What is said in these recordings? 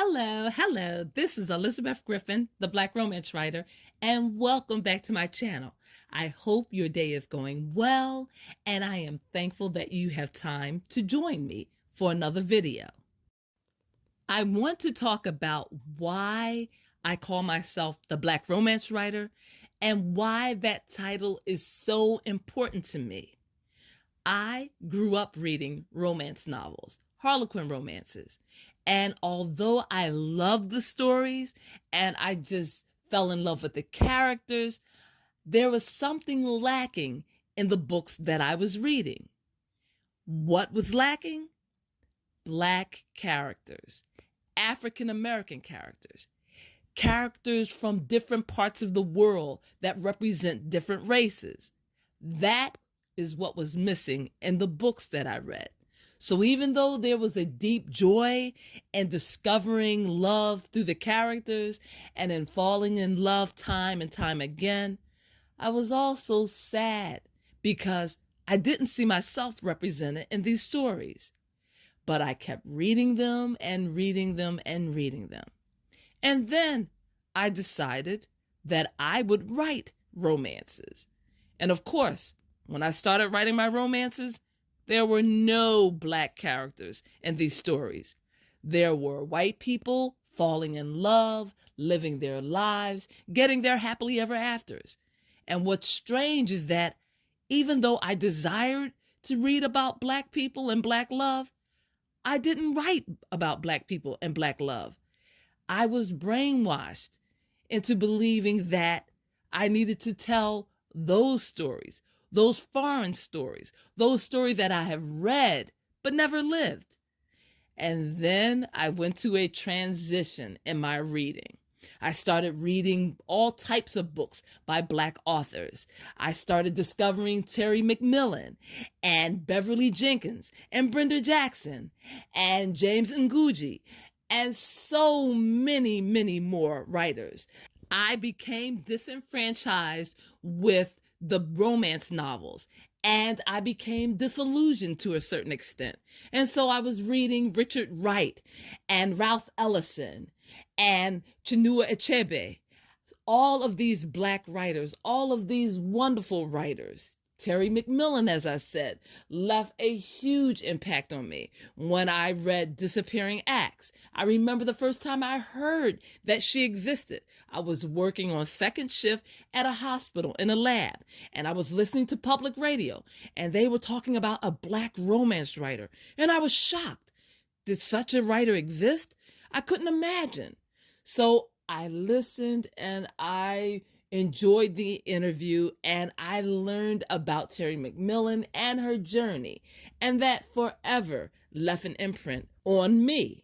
Hello. This is Elizabeth Griffin, the Black Romance Writer, and welcome back to my channel. I hope your day is going well, and I am thankful that you have time to join me for another video. I want to talk about why I call myself the Black Romance Writer and why that title is so important to me. I grew up reading romance novels, Harlequin romances. And although I loved the stories and I just fell in love with the characters, there was something lacking in the books that I was reading. What was lacking? Black characters, African American characters, characters from different parts of the world that represent different races. That is what was missing in the books that I read. So even though there was a deep joy in discovering love through the characters and in falling in love time and time again, I was also sad because I didn't see myself represented in these stories. But I kept reading them and reading them and reading them. And then I decided that I would write romances. And of course, when I started writing my romances, there were no Black characters in these stories. There were white people falling in love, living their lives, getting their happily ever afters. And what's strange is that even though I desired to read about Black people and Black love, I didn't write about Black people and Black love. I was brainwashed into believing that I needed to tell those stories, those foreign stories, those stories that I have read but never lived. And then I went to a transition in my reading. I started reading all types of books by Black authors. I started discovering Terry McMillan and Beverly Jenkins and Brenda Jackson and James Ngugi and so many, many more writers. I became disenfranchised with the romance novels, and I became disillusioned to a certain extent. And so I was reading Richard Wright and Ralph Ellison and Chinua Achebe, all of these Black writers, all of these wonderful writers. Terry McMillan, as I said, left a huge impact on me when I read Disappearing Acts. I remember the first time I heard that she existed. I was working on second shift at a hospital in a lab, and I was listening to public radio, and they were talking about a Black romance writer, and I was shocked. Did such a writer exist? I couldn't imagine. So I listened and I enjoyed the interview, and I learned about Terry McMillan and her journey, and that forever left an imprint on me.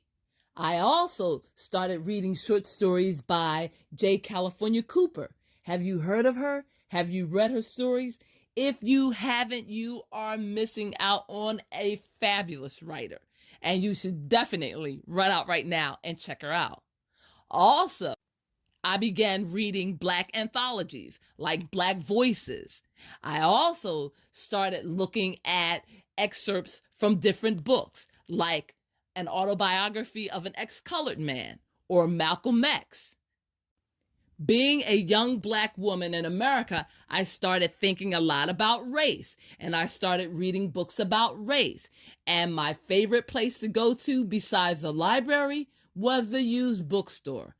I also started reading short stories by J. California Cooper. Have you heard of her? Have you read her stories? If you haven't, you are missing out on a fabulous writer, and you should definitely run out right now and check her out. Also, I began reading Black anthologies like Black Voices. I also started looking at excerpts from different books like an autobiography of an ex-colored man or Malcolm X. Being a young Black woman in America, I started thinking a lot about race, and I started reading books about race. And my favorite place to go to besides the library was the used bookstore.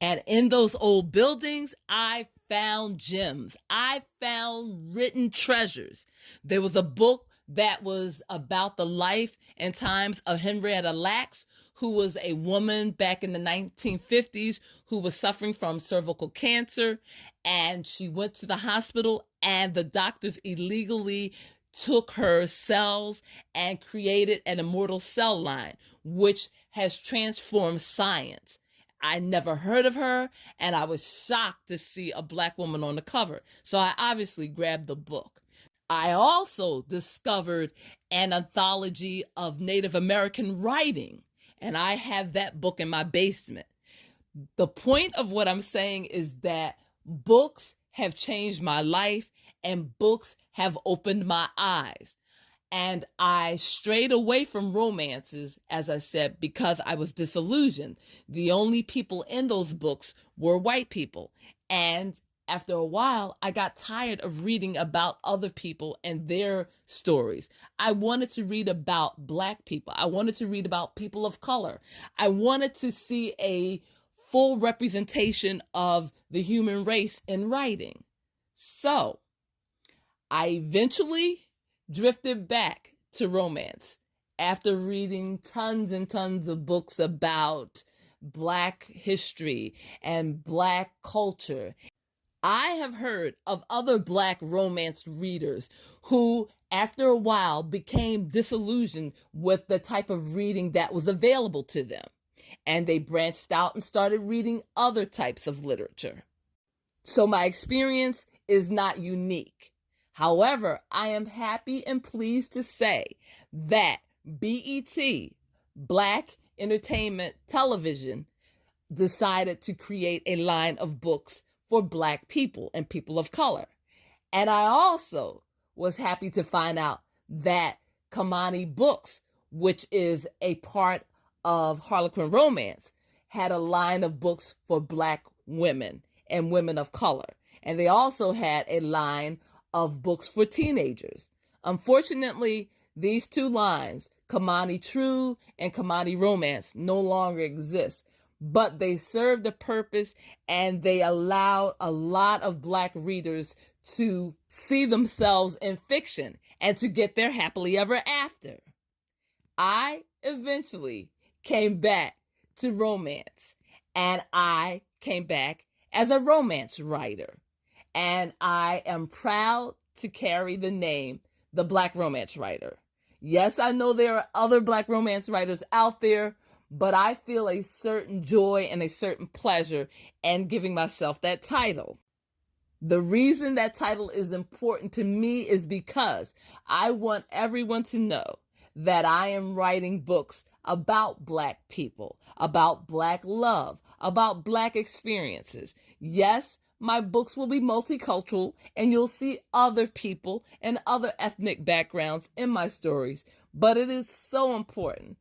And in those old buildings, I found gems. I found written treasures. There was a book that was about the life and times of Henrietta Lacks, who was a woman back in the 1950s who was suffering from cervical cancer. And she went to the hospital, and the doctors illegally took her cells and created an immortal cell line, which has transformed science. I never heard of her, and I was shocked to see a Black woman on the cover. So I obviously grabbed the book. I also discovered an anthology of Native American writing, and I have that book in my basement. The point of what I'm saying is that books have changed my life, and books have opened my eyes. And I strayed away from romances, as I said, because I was disillusioned. The only people in those books were white people. And after a while, I got tired of reading about other people and their stories. I wanted to read about Black people. I wanted to read about people of color. I wanted to see a full representation of the human race in writing. So I eventually drifted back to romance after reading tons and tons of books about Black history and Black culture. I have heard of other Black romance readers who, after a while, became disillusioned with the type of reading that was available to them. And they branched out and started reading other types of literature. So my experience is not unique. However, I am happy and pleased to say that BET, Black Entertainment Television, decided to create a line of books for Black people and people of color. And I also was happy to find out that Kamani Books, which is a part of Harlequin Romance, had a line of books for Black women and women of color. And they also had a line of books for teenagers. Unfortunately, these two lines, Kamani True and Kamani Romance, no longer exist, but they served a purpose and they allowed a lot of Black readers to see themselves in fiction and to get their happily ever after. I eventually came back to romance, and I came back as a romance writer. And I am proud to carry the name, the Black Romance Writer. Yes, I know there are other Black romance writers out there, but I feel a certain joy and a certain pleasure in giving myself that title. The reason that title is important to me is because I want everyone to know that I am writing books about Black people, about Black love, about Black experiences. Yes, my books will be multicultural, and you'll see other people and other ethnic backgrounds in my stories. But it is so important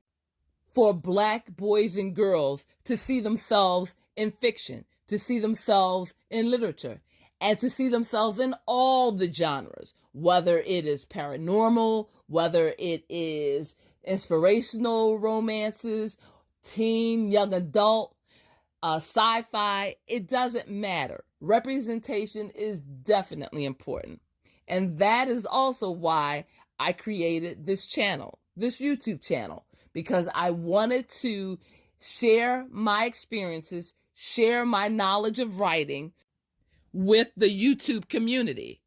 for Black boys and girls to see themselves in fiction, to see themselves in literature, and to see themselves in all the genres, whether it is paranormal, whether it is inspirational romances, teen, young adult, sci-fi, it doesn't matter. Representation is definitely important. And that is also why I created this channel, this YouTube channel, because I wanted to share my experiences, share my knowledge of writing with the YouTube community.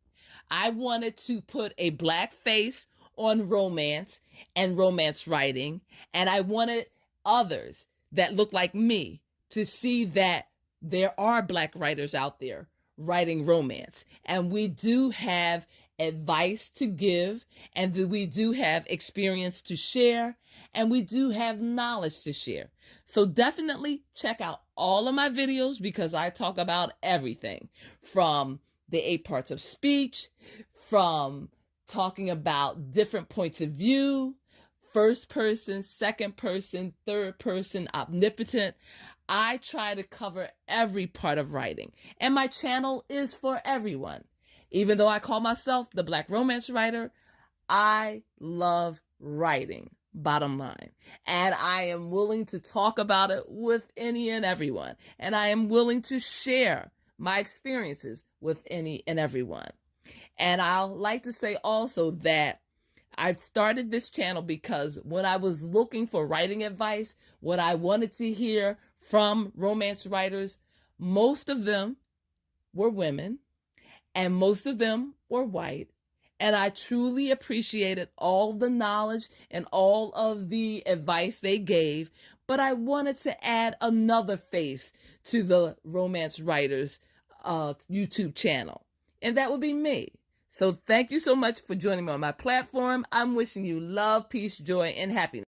I wanted to put a Black face on romance and romance writing, and I wanted others that look like me to see that there are Black writers out there writing romance, and we do have advice to give, and we do have experience to share, and we do have knowledge to share. So definitely check out all of my videos, because I talk about everything from the 8 parts of speech, from talking about different points of view, first person, second person, third person, omnipotent. I try to cover every part of writing, and my channel is for everyone. Even though I call myself the Black Romance Writer, I love writing, bottom line. And I am willing to talk about it with any and everyone. And I am willing to share my experiences with any and everyone. And I'd like to say also that I've started this channel because when I was looking for writing advice, what I wanted to hear from romance writers, most of them were women, and most of them were white. And I truly appreciated all the knowledge and all of the advice they gave, but I wanted to add another face to the romance writers YouTube channel, and that would be me. So thank you so much for joining me on my platform. I'm wishing you love, peace, joy, and happiness.